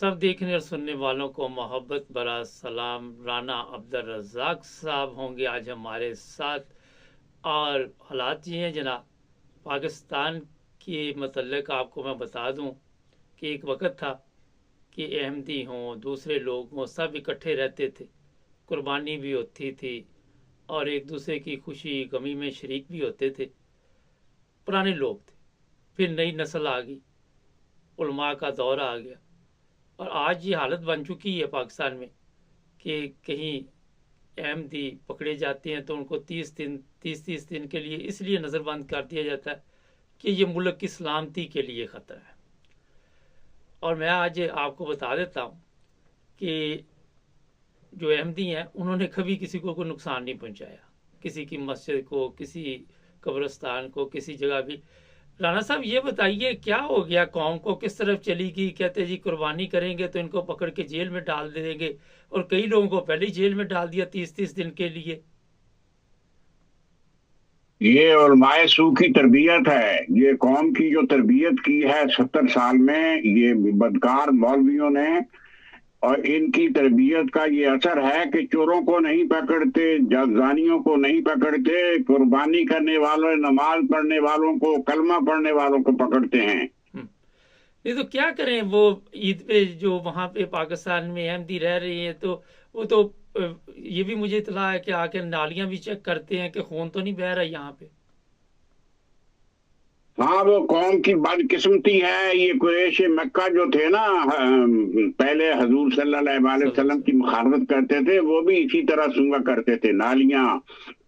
सब देखने और सुनने वालों को मोहब्बत भरा सलाम। राना अब्दुल साहब होंगे आज हमारे साथ। और हालात ये हैं जनाब, पाकिस्तान के मतलब आपको मैं बता दूं कि एक वक्त था कि अहमदी हों, दूसरे लोग हों, सब इकट्ठे रहते थे, कुर्बानी भी होती थी और एक दूसरे की खुशी गमी में शरीक भी होते थे। पुराने लोग थे। फिर नई नस्ल आ गई, उलमा का दौर आ गया और आज ये हालत बन चुकी है पाकिस्तान में कि कहीं अहमदी पकड़े जाते हैं तो उनको 30 दिन के लिए इसलिए नज़रबंद कर दिया जाता है कि ये मुल्क की सलामती के लिए ख़तरा है। और मैं आज आपको बता देता हूँ कि जो अहमदी हैं उन्होंने कभी किसी को कोई नुकसान नहीं पहुँचाया, किसी की मस्जिद को, किसी कब्रिस्तान को, किसी जगह भी। राना साहब ये बताइए क्या हो गया, कौम को किस तरफ चली गई? कहते जी कुर्बानी करेंगे तो इनको पकड़ के जेल में डाल देंगे, और कई लोगों को पहले ही जेल में डाल दिया 30 दिन के लिए। ये उलमाए सू की तरबियत है। ये कौम की जो तरबियत की है 70 साल में, ये बदकार मौलवियों ने, और इनकी तरबियत का ये असर है कि चोरों को नहीं पकड़ते, जानियों को नहीं पकड़ते, कुर्बानी करने वालों, नमाज पढ़ने वालों को, कलमा पढ़ने वालों को पकड़ते हैं। नहीं तो क्या करें, वो ईद पे जो वहाँ पे पाकिस्तान में अहमदी रह रही हैं तो वो तो ये भी मुझे इतला है कि आके नालियां भी चेक करते हैं कि खून तो नहीं बह रहा यहाँ पे। हाँ, वो कौम की बदकिस्मती है। ये कुरैश मक्का जो थे ना, पहले हजूर सल्लल्लाहु अलैहि वसल्लम की मुखालफत करते थे, वो भी इसी तरह सूंघा करते थे नालियां।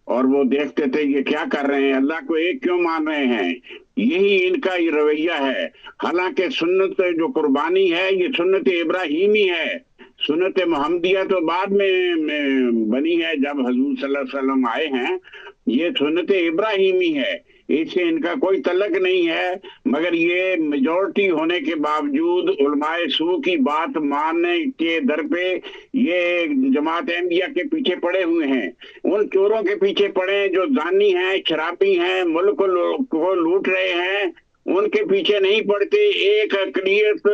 और वो देखते थे ये क्या कर रहे हैं, अल्लाह को एक क्यों मान रहे हैं। यही इनका ये रवैया है। हालांकि सुन्नत जो कुर्बानी है ये सुन्नत इब्राहिमी है। सुन्नत मोहम्मदिया तो बाद में बनी है, जब हजूर सल्लल्लाहु अलैहि वसल्लम आए हैं। ये सुन्नत इब्राहिमी है, इससे इनका कोई तल्लक नहीं है। मगर ये मेजोरिटी होने के बावजूद उलमाए सू की बात मानने के दर पे ये जमात अहमदिया के पीछे पड़े हुए हैं। उन चोरों के पीछे पड़े जो जानी हैं, शराबी हैं, मुल्क को लूट रहे हैं, उनके पीछे नहीं पड़ते। एक अकलियत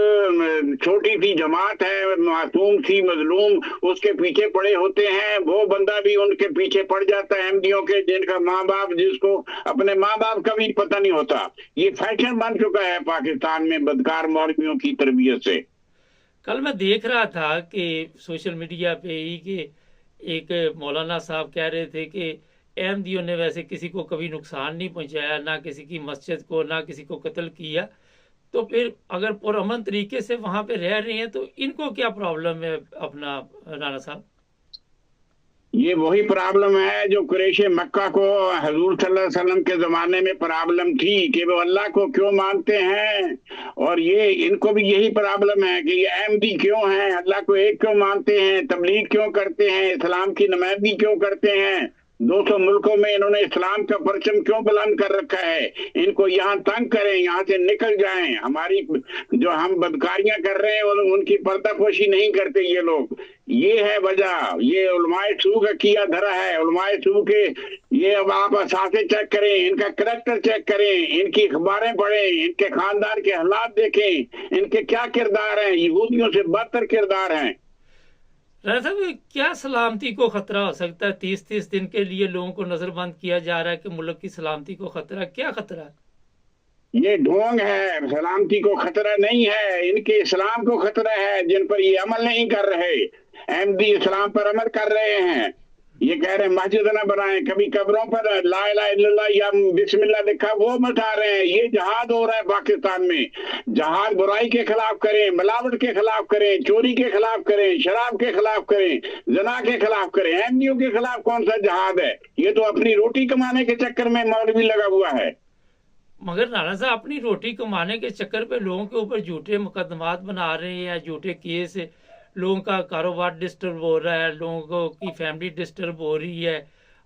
छोटी सी जमात है, मासूम सी मजलूम, उसके पीछे पड़े होते हैं। वो बंदा भी उनके पीछे पड़ जाता है, अहमदियों के, जिनका माँ बाप, जिसको अपने माँ बाप का भी पता नहीं होता। ये फैशन बन चुका है पाकिस्तान में बदकार मौलवियों की तरबियत से। कल मैं देख रहा था कि सोशल मीडिया पे ही कि एक मौलाना साहब कह रहे थे कि अहमदियों ने वैसे किसी को कभी नुकसान नहीं पहुंचाया, ना किसी की मस्जिद को, ना किसी को कत्ल किया। तो फिर अगर पुरअमन तरीके से वहां पे रह रहे हैं तो इनको क्या प्रॉब्लम है अपना, राना साहब? ये वही प्रॉब्लम है जो कुरैश मक्का को हजूर सल्लल्लाहु अलैहि वसल्लम के जमाने में प्रॉब्लम थी कि वो अल्लाह को क्यों मानते हैं। और ये इनको भी यही प्रॉब्लम है कि ये अहमदी क्यों हैं, अल्लाह को एक क्यों मानते हैं, तबलीग क्यों करते हैं, इस्लाम की नुमाइंदगी क्यों करते हैं। 200 मुल्कों में इन्होंने इस्लाम का परचम क्यों बुलंद कर रखा है। इनको यहाँ तंग करें, यहाँ से निकल जाएं। हमारी जो हम बदकारियां कर रहे हैं उनकी पर्दापोशी नहीं करते ये लोग। ये है वजह। ये उलमाए सू का किया धरा है। उलमाए सू के ये, अब आप असासे चेक करें, इनका करैक्टर चेक करें, इनकी अखबारें पढ़ें, इनके खानदान के हालात देखें, इनके क्या किरदार हैं। यहूदियों से बदतर किरदार हैं। राना साहब, क्या सलामती को खतरा हो सकता है? 30 दिन के लिए लोगों को नजरबंद किया जा रहा है कि मुल्क की सलामती को खतरा, क्या खतरा है? ये ढोंग है। सलामती को खतरा नहीं है, इनके इस्लाम को खतरा है, जिन पर ये अमल नहीं कर रहे। अहमदी इस्लाम पर अमल कर रहे हैं। ये कह रहे हैं मस्जिद न बनाएं, कभी कब्रों पर ला इलाहा इल्लल्लाह या बिस्मिल्लाह लिखा वो बता रहे हैं। ये जहाद हो रहा है पाकिस्तान में। जहाद बुराई के खिलाफ करें, मिलावट के खिलाफ करें, चोरी के खिलाफ करें, शराब के खिलाफ करें, जना के खिलाफ करें। अहमदियों के खिलाफ कौन सा जहाद है? ये तो अपनी रोटी कमाने के चक्कर में मौलवी लगा हुआ है। मगर राना साहब, अपनी रोटी कमाने के चक्कर पे लोगों के ऊपर झूठे मुकदमात बना रहे हैं या झूठे केस, लोगों का कारोबार डिस्टर्ब हो रहा है, लोगों की फैमिली डिस्टर्ब हो रही है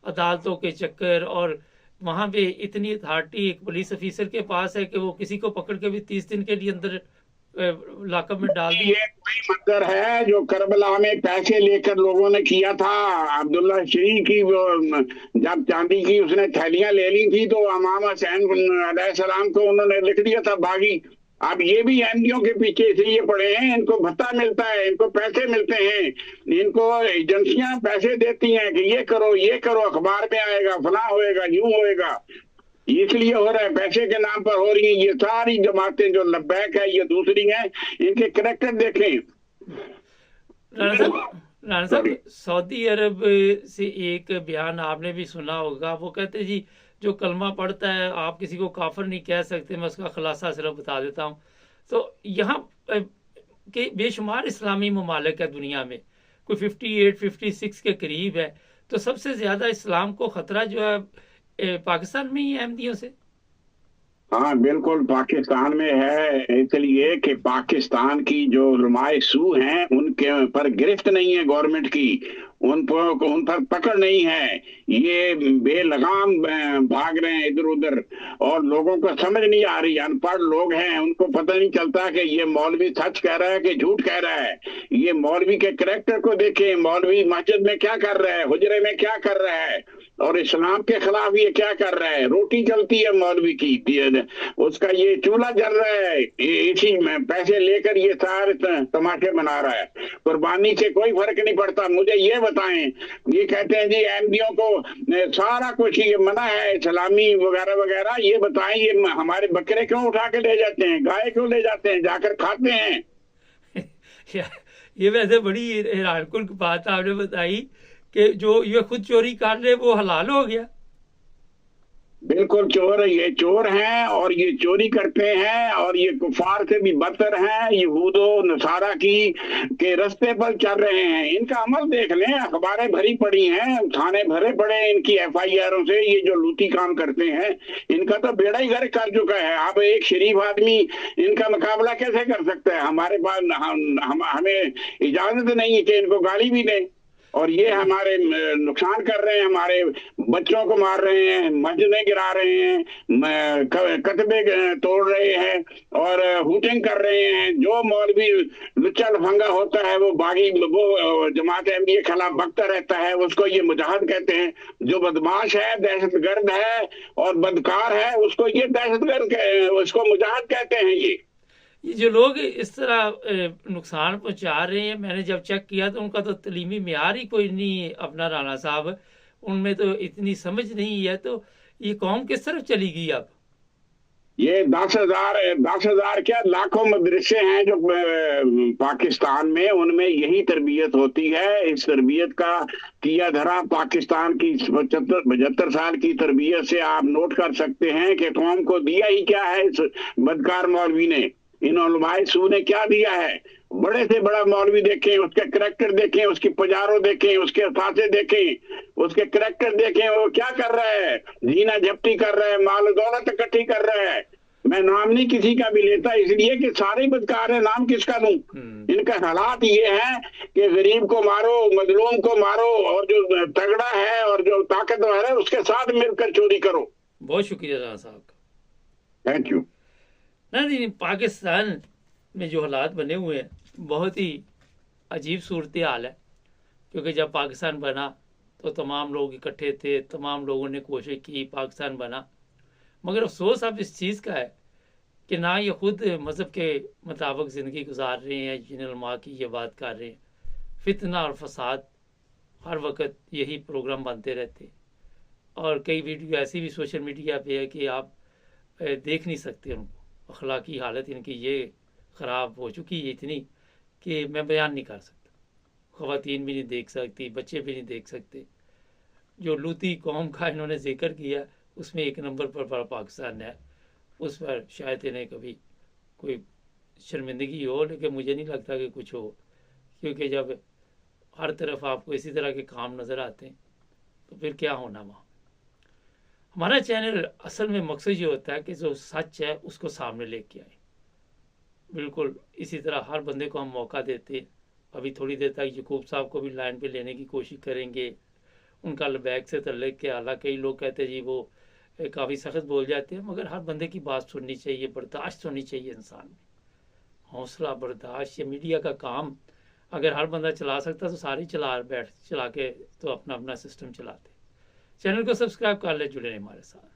अदालतों के चक्कर। और वहाँ पे इतनी अथॉरिटी एक पुलिस ऑफिसर के पास है कि वो किसी को पकड़ के भी 30 दिन के लिए अंदर लाकअप में डाल दिया। ये कोई मंजर है जो करबला में पैसे लेकर लोगों ने किया था। अब्दुल्ला शरीफ की वो जब चांदी की उसने थैलियां ले ली थी तो इमाम हुसैन अलैहिस्सलाम को उन्होंने लिख दिया था बागी। अब ये भी एमडीओ के पीछे इसलिए पड़े हैं, इनको भत्ता मिलता है, इनको पैसे मिलते हैं, इनको एजेंसियां पैसे देती हैं कि ये करो, अखबार में आएगा, फला होएगा, यूं होएगा, इसलिए हो रहा है, पैसे के नाम पर हो रही है ये सारी जमातें। जो लब्बैक है ये दूसरी है, इनके करैक्टर देखें। राणा साहब, सऊदी अरब से एक बयान आपने भी सुना होगा, वो कहते जी जो कलमा पढ़ता है आप किसी को काफिर नहीं कह सकते। मैं उसका खुलासा सिर्फ बता देता हूँ। तो यहाँ के बेशुमार इस्लामी ममालिक है दुनिया में, कोई 58 56 के करीब है। तो सबसे ज़्यादा इस्लाम को ख़तरा जो है पाकिस्तान में ही है अहमदियों से। हाँ बिल्कुल, पाकिस्तान में है, इसलिए कि पाकिस्तान की जो उलमाए सू हैं उनके पर गिरफ्त नहीं है गवर्नमेंट की, उन पर पकड़ नहीं है, ये बेलगाम भाग रहे हैं इधर उधर, और लोगों को समझ नहीं आ रही। अनपढ़ लोग हैं, उनको पता नहीं चलता कि ये मौलवी सच कह रहा है कि झूठ कह रहा है। ये मौलवी के करैक्टर को देखें, मौलवी मस्जिद में क्या कर रहा है, हुजरे में क्या कर रहा है, और इस्लाम के खिलाफ ये क्या कर रहा है। रोटी चलती है मौलवी की, उसका ये चूल्हा जल रहा है, इसी में पैसे लेकर ये सारे तमाशे बना रहा है। कुर्बानी से कोई फर्क नहीं पड़ता। मुझे ये बताएं, ये कहते हैं जी एमडीओ को सारा कुछ ये मना है, सलामी वगैरह वगैरह, ये बताएं ये हमारे बकरे क्यों उठा के ले जाते हैं, गाय क्यों ले जाते हैं, जाकर खाते हैं। ये वैसे बड़ी हैरानकुन बात आपने बताई कि जो ये खुद चोरी कर रहे वो हलाल हो गया। बिल्कुल चोर, ये चोर हैं और ये चोरी करते हैं, और ये कुफार से भी बदतर हैं, यहूदो नसारा की के रास्ते पर चल रहे हैं। इनका अमल देख लें, अखबारें भरी पड़ी हैं, थाने भरे पड़े हैं इनकी एफआईआरों से। ये जो लूटी काम करते हैं इनका तो बेड़ा ही गर्क कर चुका है। अब एक शरीफ आदमी इनका मुकाबला कैसे कर सकता है? हमारे पास हमें इजाजत नहीं है कि इनको गाली भी दें, और ये हमारे नुकसान कर रहे हैं, हमारे बच्चों को मार रहे हैं, मस्जिदें गिरा रहे हैं, कतबे तोड़ रहे हैं और हुटिंग कर रहे हैं। जो मौलवी लुच्चा लफंगा होता है वो बागी, वो जमात अहमदिया के खिलाफ बकता रहता है, उसको ये मुजाहिद कहते हैं। जो बदमाश है, दहशतगर्द है और बदकार है, उसको ये दहशतगर्द, उसको मुजाहिद कहते हैं। ये जो लोग इस तरह नुकसान पहुंचा रहे हैं, मैंने जब चेक किया तो उनका तो तलीमी मेयार ही कोई नहीं अपना राणा साहब, उनमें तो इतनी समझ नहीं है। तो ये कौम किस तरफ चली गई अब? ये 10,000 क्या लाखों मदरसे हैं जो पाकिस्तान में, उनमें यही तरबियत होती है। इस तरबियत का किया धरा पाकिस्तान की 75 साल की तरबियत से आप नोट कर सकते हैं कि कौम को दिया ही क्या है इस बदकार मौलवी ने। इन उलमाए सू ने क्या दिया है? बड़े से बड़ा मौलवी देखें, उसके करैक्टर देखें, उसकी पजारों देखें, उसके फासे देखें, उसके करैक्टर देखें, वो क्या कर रहा है, जीना झपटी कर रहा है, माल दौलत इकट्ठी कर रहा है। मैं नाम नहीं किसी का भी लेता, इसलिए कि सारे बदकार है, नाम किसका दूं। इनका हालात ये है कि गरीब को मारो, मजलूम को मारो, और जो तगड़ा है और जो ताकतवर है उसके साथ मिलकर चोरी करो। बहुत शुक्रिया राणा साहब का, थैंक यू। नहीं, पाकिस्तान में जो हालात बने हुए हैं बहुत ही अजीब सूरत हाल है। क्योंकि जब पाकिस्तान बना तो तमाम लोग इकट्ठे थे, तमाम लोगों ने कोशिश की, पाकिस्तान बना। मगर अफसोस अब इस चीज़ का है कि ना ये खुद मज़हब के मुताबिक ज़िंदगी गुजार रहे हैं, जिन उलमा की ये बात कर रहे हैं। फितना और फसाद हर वक्त यही प्रोग्राम बनते रहते, और कई वीडियो ऐसी भी सोशल मीडिया पे है कि आप देख नहीं सकते उनको। अखलाकी हालत इनकी ये ख़राब हो चुकी है इतनी कि मैं बयान नहीं कर सकता। ख़वातीन भी नहीं देख सकती, बच्चे भी नहीं देख सकते। जो लूती कौम का इन्होंने जिक्र किया उसमें एक नंबर पर पाकिस्तान है, उस पर शायद इन्हें कभी कोई शर्मिंदगी हो, लेकिन मुझे नहीं लगता कि कुछ हो। क्योंकि जब हर तरफ आपको इसी तरह के काम नज़र आते हैं तो फिर क्या होना वहाँ। हमारा चैनल असल में मकसद ये होता है कि जो सच है उसको सामने लेके आए। बिल्कुल इसी तरह हर बंदे को हम मौका देते। अभी थोड़ी देर तक यकूब साहब को भी लाइन पे लेने की कोशिश करेंगे। उनका लबैक से तल्लुक़ के आला, कई लोग कहते हैं जी वो काफ़ी सख्त बोल जाते हैं, मगर हर बंदे की बात सुननी चाहिए, बर्दाश्त होनी चाहिए इंसान में, हौसला बर्दाश्त। ये मीडिया का काम अगर हर बंदा चला सकता तो सारे चला के तो अपना अपना सिस्टम चलाते। चैनल को सब्सक्राइब कर ले, जुड़े रहे हमारे साथ।